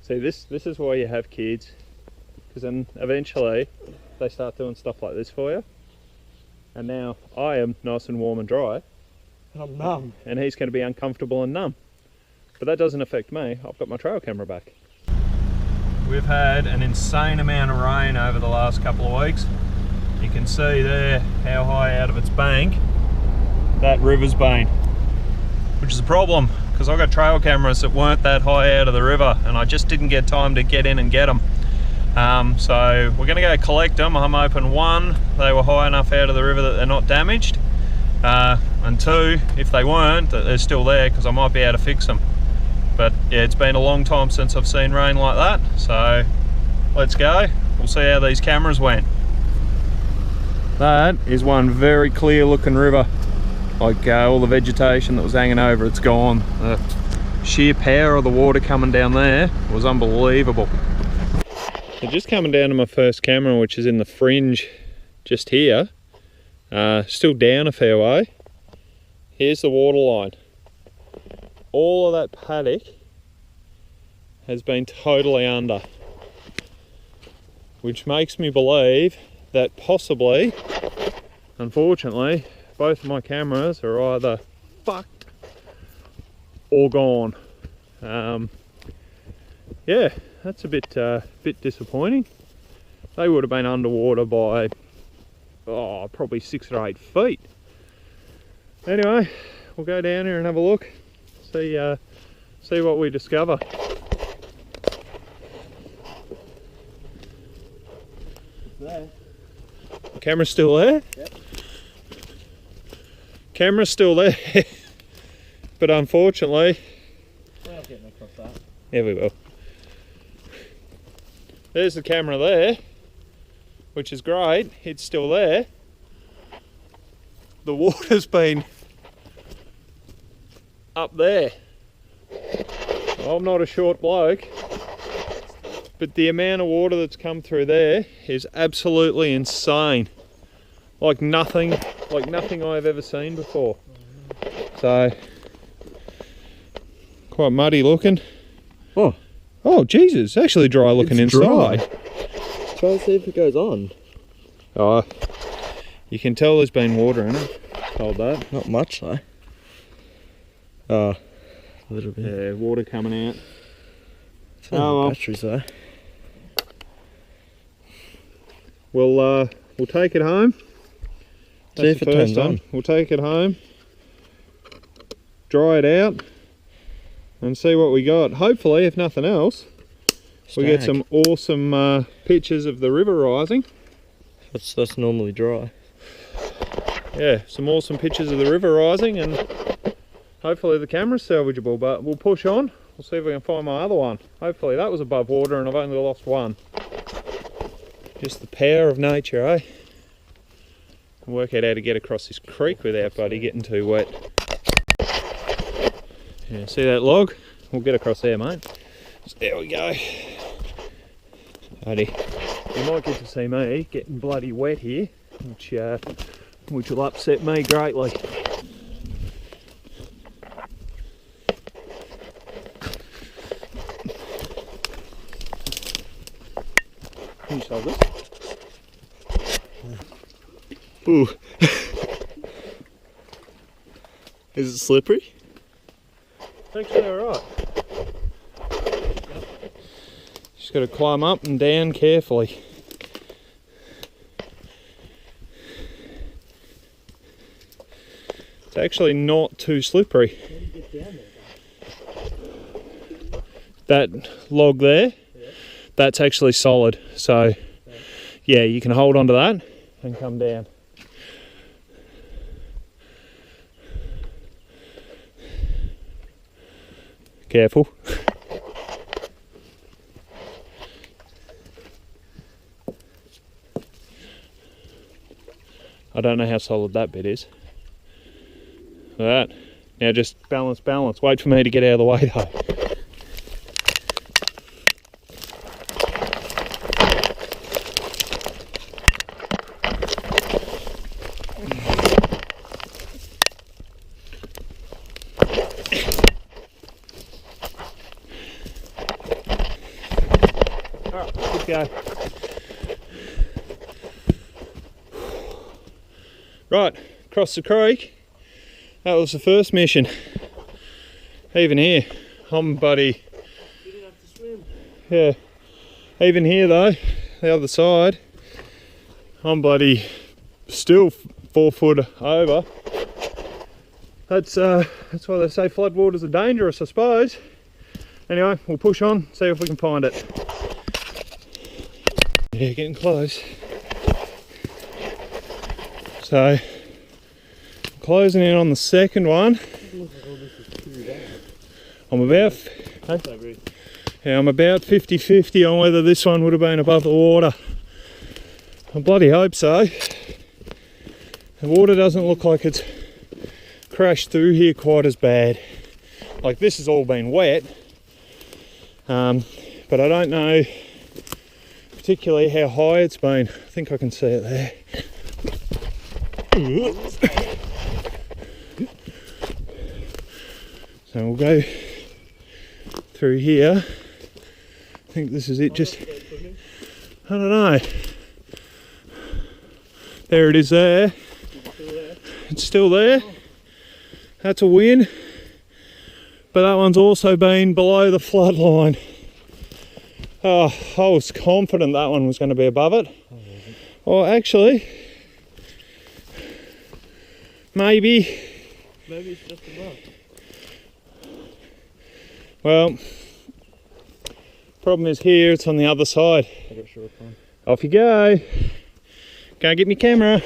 See, this is why you have kids, because then eventually they start doing stuff like this for you. And now I am nice and warm and dry. And I'm numb. And he's going to be uncomfortable and numb. But that doesn't affect me. I've got my trail camera back. We've had an insane amount of rain over the last couple of weeks. You can see there how high out of its bank that river's been, which is a problem because I've got trail cameras that weren't that high out of the river and I just didn't get time to get in and get them. So we're going to go collect them. I'm hoping one, they were high enough out of the river that they're not damaged, and two, if they weren't, that they're still there because I might be able to fix them. But yeah, it's been a long time since I've seen rain like that, so let's go. We'll see how these cameras went. That is one very clear looking river. Like all the vegetation that was hanging over, it's gone. The sheer power of the water coming down there was unbelievable. So just coming down to my first camera, which is in the fringe just here, still down a fair way. Here's the water line. All of that paddock has been totally under, which makes me believe that possibly, unfortunately, both of my cameras are either fucked or gone. Yeah, that's a bit disappointing. They would have been underwater by probably 6 or 8 feet. Anyway, we'll go down here and have a look. See what we discover. There. Camera's still there? Yep. Camera's still there. But unfortunately, We're not getting across that. yeah, we will. There's the camera there, which is great. It's still there. The water's been up there. I'm not a short bloke, but the amount of water that's come through there is absolutely insane. Like nothing I've ever seen before. So, quite muddy looking. Oh Jesus, actually dry looking It's inside. Try to see if it goes on. Oh, you can tell there's been water in it. Hold that. Not much though. A little bit. Yeah, water coming out. Oh, well. Batteries though. We'll take it home. See if it turns on. We'll take it home, dry it out, and see what we got. Hopefully, if nothing else, we get some awesome pictures of the river rising. That's normally dry. Yeah, some awesome pictures of the river rising, and hopefully the camera's salvageable. But we'll push on. We'll see if we can find my other one. Hopefully that was above water and I've only lost one. Just the power of nature, eh? Work out how to get across this creek without buddy getting too wet. Yeah, see that log? We'll get across there, mate. So there we go. Buddy, you might get to see me getting bloody wet here, which will upset me greatly. Can you solve this? Ooh. Is it slippery? It's actually alright. Just got to climb up and down carefully. It's actually not too slippery. How do you get down there? That log there, that's actually solid. So yeah, you can hold onto that and come down. Careful. I don't know how solid that bit is. That. Now just balance. Wait for me to get out of the way though. go. Right, across the creek. That was the first mission. Even here, I'm buddy. You didn't have to swim. Yeah. Even here though, the other side, I'm bloody still 4 foot over. That's why they say floodwaters are dangerous, I suppose. Anyway, we'll push on, see if we can find it. Yeah, getting close. So, closing in on the second one. I'm about, yeah, I'm about 50-50 on whether this one would have been above the water. I bloody hope so. The water doesn't look like it's crashed through here quite as bad. Like this has all been wet, but I don't know particularly how high it's been. I think I can see it there. So we'll go through here. I think this is it. Just, I don't know. There it is there. It's still there. That's a win. But that one's also been below the flood line. Oh, I was confident that one was going to be above it. Well, actually, maybe. Maybe it's just above. Well, problem is here, it's on the other side. I got short on. Off you go. Go get me camera.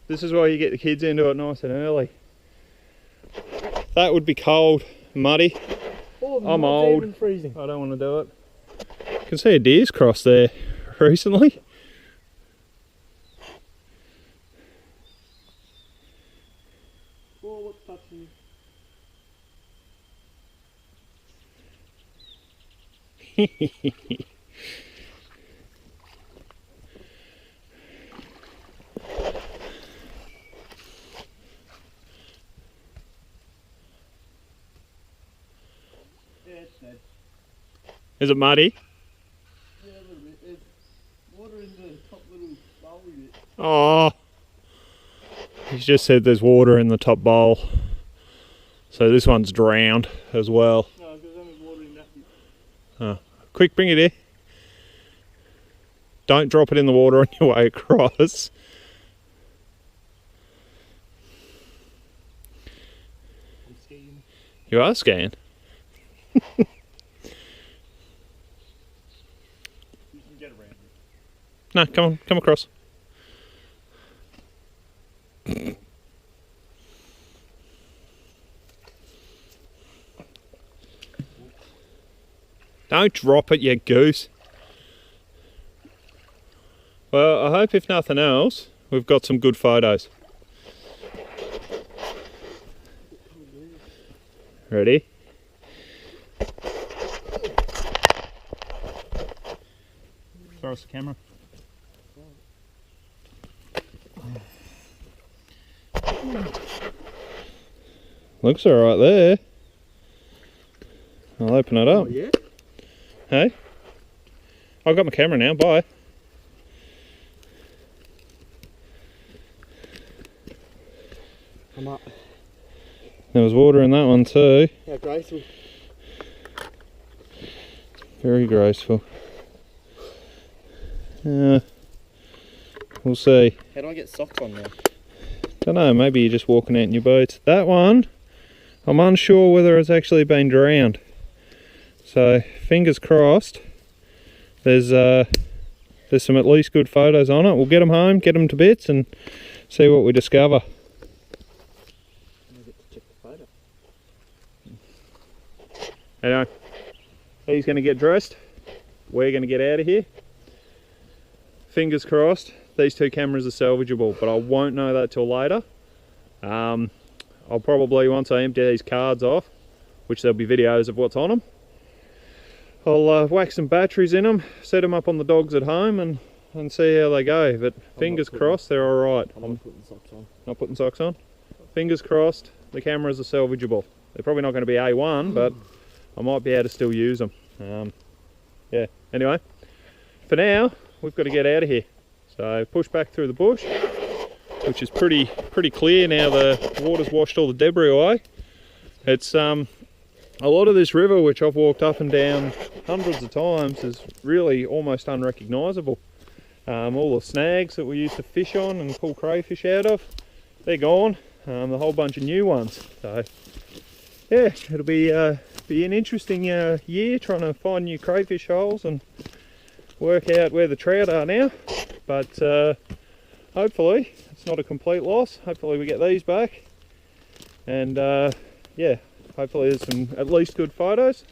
This is why you get the kids into it nice and early. That would be cold, muddy. Oh, I'm old. Even freezing. I don't want to do it. You can see a deer's crossed there recently. Oh, what's touching me? Yeah, it's dead. Is it muddy? Yeah, a little bit. There's water in the top little bowl bit. Oh, he's just said there's water in the top bowl. So this one's drowned as well. No, because there's only water in that bit. Oh. Quick, bring it here. Don't drop it in the water on your way across. I'm skiing. You are skiing. You can get around it. No, come on, come across. Don't drop it, you goose. Well, I hope if nothing else, we've got some good photos. Ready? Throw us the camera. Looks alright there. I'll open it up. Oh, yeah? Hey? I've got my camera now, bye. I'm up. There was water in that one too. How graceful. Very graceful. We'll see. How do I get socks on now? Don't know, maybe you're just walking out in your boots. That one, I'm unsure whether it's actually been drowned. So, fingers crossed. There's some at least good photos on it. We'll get them home, get them to bits and see what we discover. I get to check the photo. Anyway, he's going to get dressed. We're going to get out of here. Fingers crossed, these two cameras are salvageable, but I won't know that till later. I'll probably, once I empty these cards off, which there'll be videos of what's on them, I'll whack some batteries in them, set them up on the dogs at home and see how they go. But fingers crossed, they're alright. I'm not putting socks on. Not putting socks on? Fingers crossed, the cameras are salvageable. They're probably not going to be A1, but I might be able to still use them. yeah, anyway, for now we've got to get out of here. So push back through the bush, which is pretty clear now. The water's washed all the debris away. It's a lot of this river, which I've walked up and down hundreds of times, is really almost unrecognisable. All the snags that we used to fish on and pull crayfish out of, they're gone. A whole bunch of new ones. So yeah, it'll be an interesting year trying to find new crayfish holes and work out where the trout are now. But hopefully it's not a complete loss. Hopefully we get these back, and yeah, hopefully there's some at least good photos,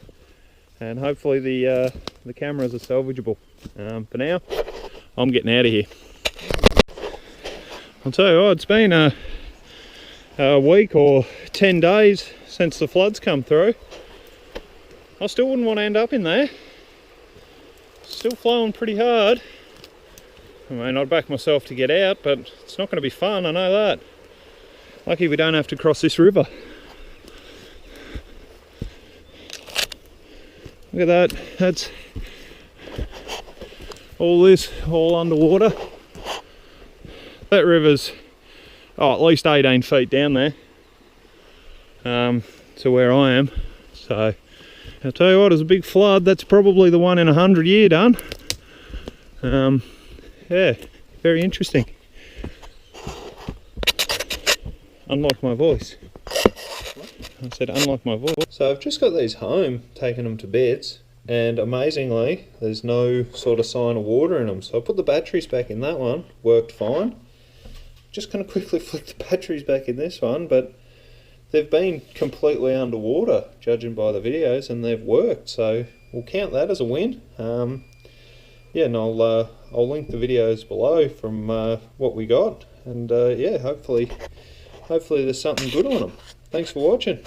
and hopefully the cameras are salvageable. For now, I'm getting out of here. I'll tell you what, it's been a week or 10 days since the floods come through. I still wouldn't want to end up in there. Still flowing pretty hard. I mean, I'd back myself to get out, but it's not going to be fun, I know that. Lucky we don't have to cross this river. Look at that, that's all this, all underwater. That river's at least 18 feet down there to where I am. So I'll tell you what, it's a big flood. That's probably the 1 in 100 year done. Yeah, very interesting. Unlike my voice. I said unlike my voice. So I've just got these home, taken them to beds, and amazingly there's no sort of sign of water in them. So I put the batteries back in that one, worked fine. Just going to quickly flick the batteries back in this one, but they've been completely underwater, judging by the videos, and they've worked, so we'll count that as a win. Yeah, and I'll link the videos below from what we got, and yeah, hopefully there's something good on them. Thanks for watching.